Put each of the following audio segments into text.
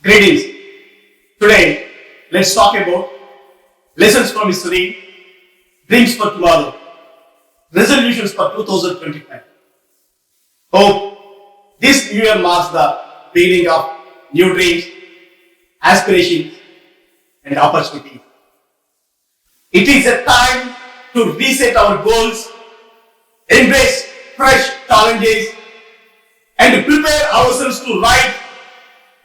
Greetings. Today, let's talk about lessons from history, dreams for tomorrow, resolutions for 2025. Hope this new year marks the beginning of new dreams, aspirations, and opportunities. It is a time to reset our goals, embrace fresh challenges, and prepare ourselves to write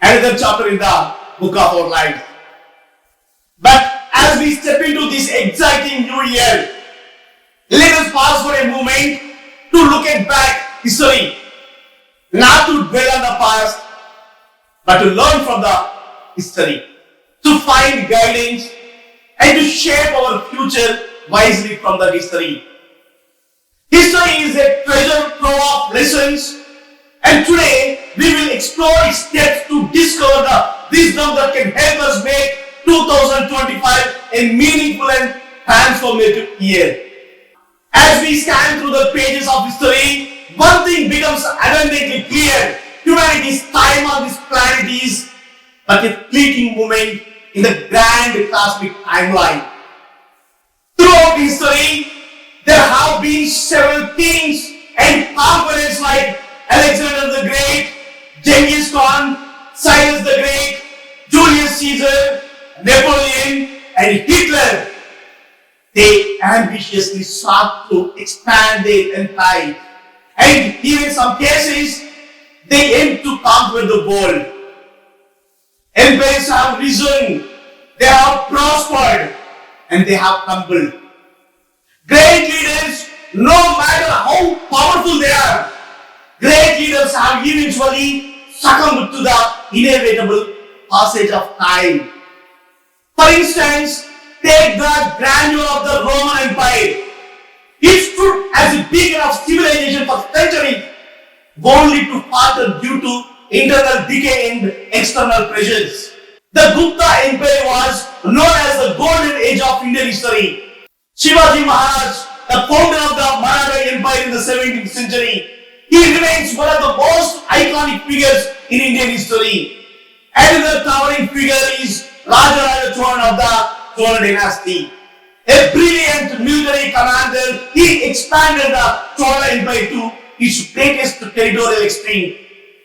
another chapter in the book of our lives. But as we step into this exciting new year, let us pause for a moment to look at back history, not to dwell on the past, but to learn from the history, to find guidance and to shape our future wisely from the history. History is a treasure trove of lessons, and today we will explore its steps to discover the wisdom that can help us make 2025 a meaningful and transformative year. As we scan through the pages of history, one thing becomes abundantly clear. Humanity's time on this planet is but a fleeting moment in the grand cosmic timeline. Throughout history, there have been several kings and conquerors like Alexander the Great, Genghis Khan, Cyrus the Great, Julius Caesar, Napoleon, and Hitler. They ambitiously sought to expand their empire, and even in some cases, they aimed to conquer the world. Empires have risen, they have prospered, and they have crumbled. Great leaders, no matter how powerful they are, great leaders have eventually succumbed to the inevitable passage of time. For instance, take the grandeur of the Roman Empire. It stood as a beacon of civilization for centuries, only to falter due to internal decay and external pressures. The Gupta Empire was known as the golden age of Indian history. Shivaji Maharaj, the founder of the Maratha Empire in the 17th century, he remains one of the most iconic figures in Indian history. Another towering figure is RajaRao of the Chola dynasty. A brilliant military commander, he expanded the Chola Empire to its greatest territorial extent,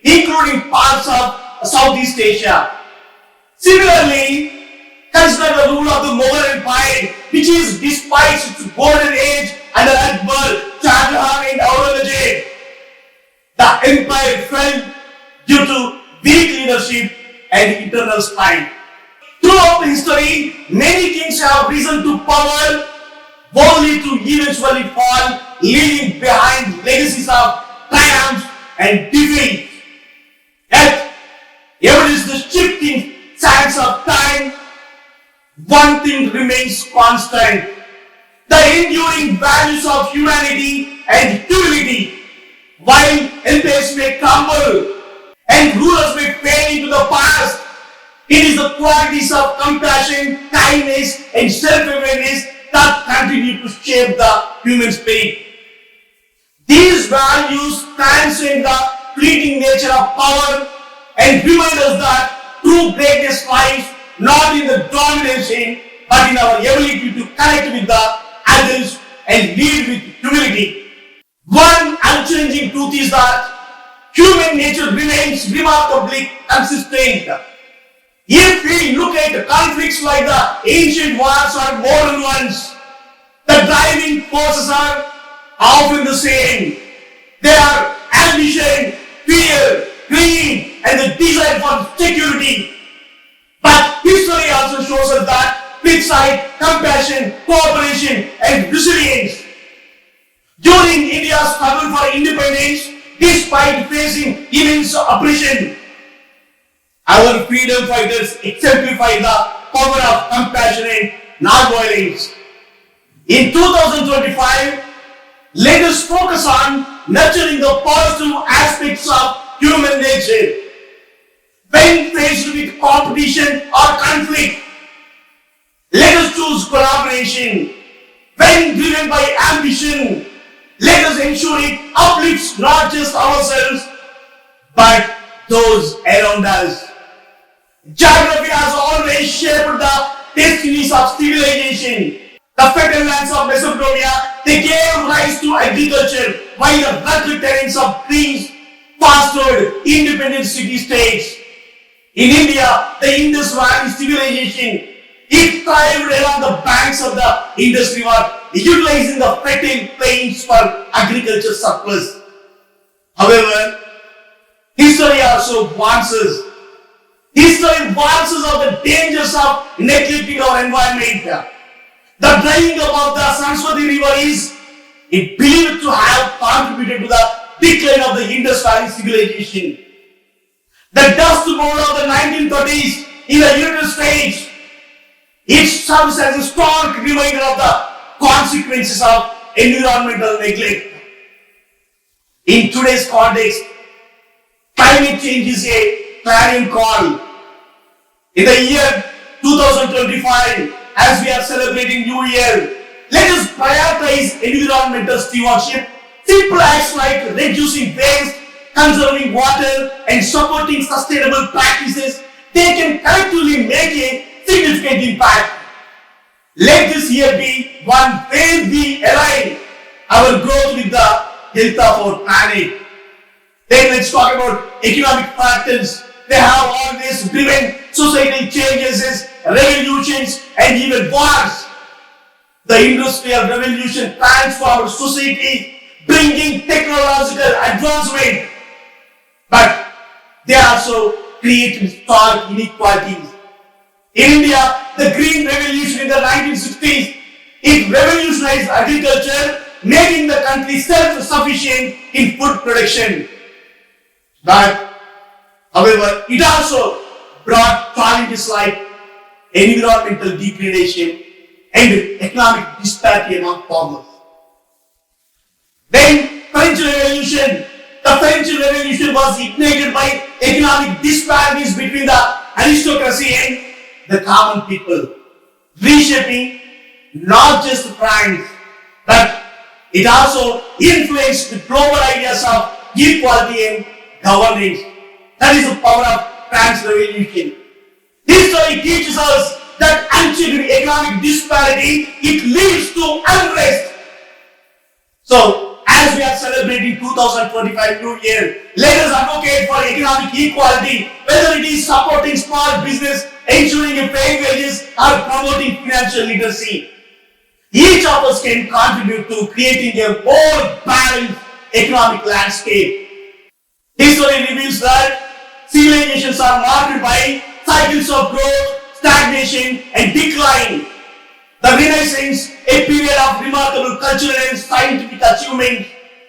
including parts of Southeast Asia. Similarly, consider the rule of the Mughal Empire, which is despite its golden age under Akbar, Shah Jahan, and Aurangzeb. The empire fell due to weak leadership and internal strife. Throughout history, many kings have risen to power only to eventually fall, leaving behind legacies of triumphs and defeat. Yet, amidst the shifting sands of time, one thing remains constant: the enduring values of humanity and humility. While empires may crumble and rulers may fade into the past, it is the qualities of compassion, kindness, and self-awareness that continue to shape the human spirit. These values transcend the fleeting nature of power and remind us that true greatness lies not in the domination, but in our ability to connect with the others and lead with humility. One unchanging truth is that human nature remains remarkably consistent. If we look at conflicts like the ancient wars or modern ones, the driving forces are often the same. They are ambition, fear, greed, and the desire for security. But history also shows us that flip side, compassion, cooperation, and resilience. During India's struggle for independence, despite facing immense oppression, our freedom fighters exemplify the power of compassion and non-violence. In 2025, let us focus on nurturing the positive aspects of human nature. When faced with competition or conflict, let us choose collaboration. When driven by ambition, let us ensure it uplifts not just ourselves, but those around us. Geography has always shaped the destinies of civilization. The fertile lands of Mesopotamia, they gave rise to agriculture, while the rugged terrains of Greece fostered independent city-states. In India, the Indus Valley civilization, it thrived along the banks of the Indus River, utilizing the fertile plains for agriculture surplus. However, history also warns us. History warns us of the dangers of neglecting our environment. The drying up of the Saraswati River is believed to have contributed to the decline of the Indus Valley civilization. The dust bowl of the 1930s in the United States, it serves as a stark reminder of the consequences of environmental neglect. In today's context, climate change is a clarion call. In the year 2025, as we are celebrating New Year, let us prioritize environmental stewardship. Simple acts like reducing waste, conserving water, and supporting sustainable practices, they can collectively make a significant impact. Let this year be one where we align our growth with the health of our planet. Then let's talk about economic factors. They have always driven societal changes, revolutions, and even wars. The Industrial Revolution transformed society, bringing technological advancement. But they also created stark inequalities. In India, the Green Revolution in the 1960s, it revolutionized agriculture, making the country self-sufficient in food production. But, however, it also brought challenges like environmental degradation and economic disparity among farmers. Then, French Revolution. The French Revolution was ignited by economic disparities between the aristocracy and the common people, reshaping not just France, but it also influenced the global ideas of equality and governance. That is the power of French Revolution. History teaches us that unchecked economic disparity, it leads to unrest. So, as we are celebrating 2025 New Year, let us advocate for economic equality, whether it is supporting small business, ensuring fair wages, or promoting financial literacy. Each of us can contribute to creating a more balanced economic landscape. History reveals that civilizations are marked by cycles of growth, stagnation, and decline. The Renaissance, a period of remarkable cultural and scientific achievement,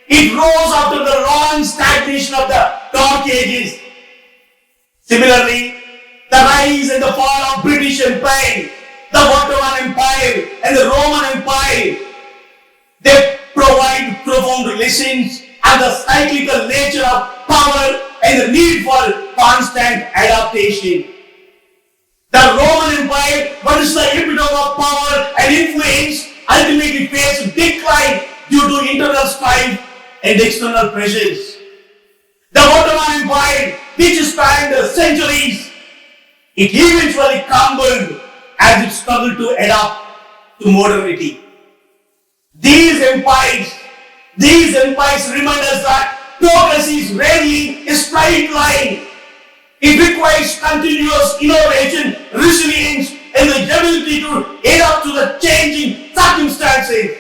it rose after the long stagnation of the Dark Ages. Similarly, the rise and the fall of British Empire, the Ottoman Empire, and the Roman Empire, they provide profound lessons on the cyclical nature of power and the need for constant adaptation. The Roman Empire, what is the epitome of power and influence, ultimately faced decline due to internal strife and external pressures. The Ottoman Empire, which spanned centuries, it eventually crumbled as it struggled to adapt to modernity. These empires remind us that progress is rarely a straight line. It requires continuous innovation, resilience, and the ability to adapt to the changing circumstances.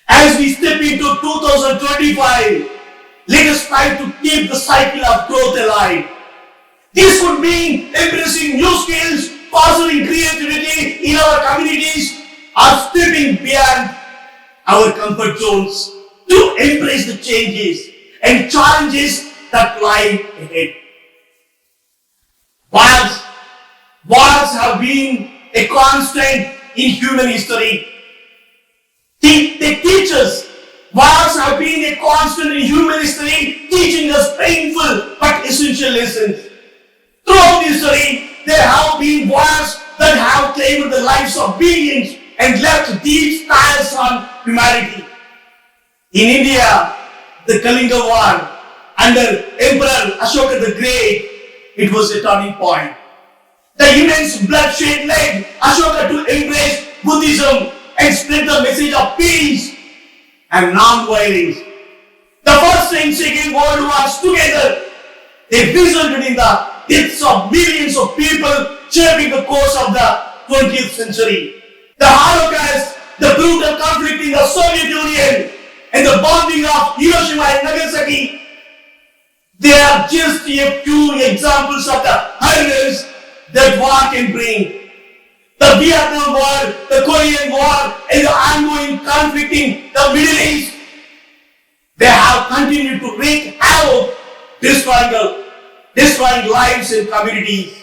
As we step into 2025, let us try to keep the cycle of growth alive. This would mean embracing new skills, fostering creativity in our communities, or stepping beyond our comfort zones to embrace the changes and challenges that lie ahead. Wars have been a constant in human history. They teach us. Wars have been a constant in human history, teaching us painful but essential lessons. Throughout history, there have been wars that have claimed the lives of billions and left deep scars on humanity. In India, the Kalinga War under Emperor Ashoka the Great, it was a turning point. The immense bloodshed led Ashoka to embrace Buddhism and spread the message of peace and non-violence. The First and Second World Wars together, they resulted in the deaths of millions of people, shaping the course of the 20th century. The Holocaust, the brutal conflict in the Soviet Union, and the bombing of Hiroshima and Nagasaki, they are just a few examples of the horrors that war can bring. The Vietnam War, the Korean War, and the ongoing conflict in the Middle East, they have continued to wreak havoc, destroying lives and communities.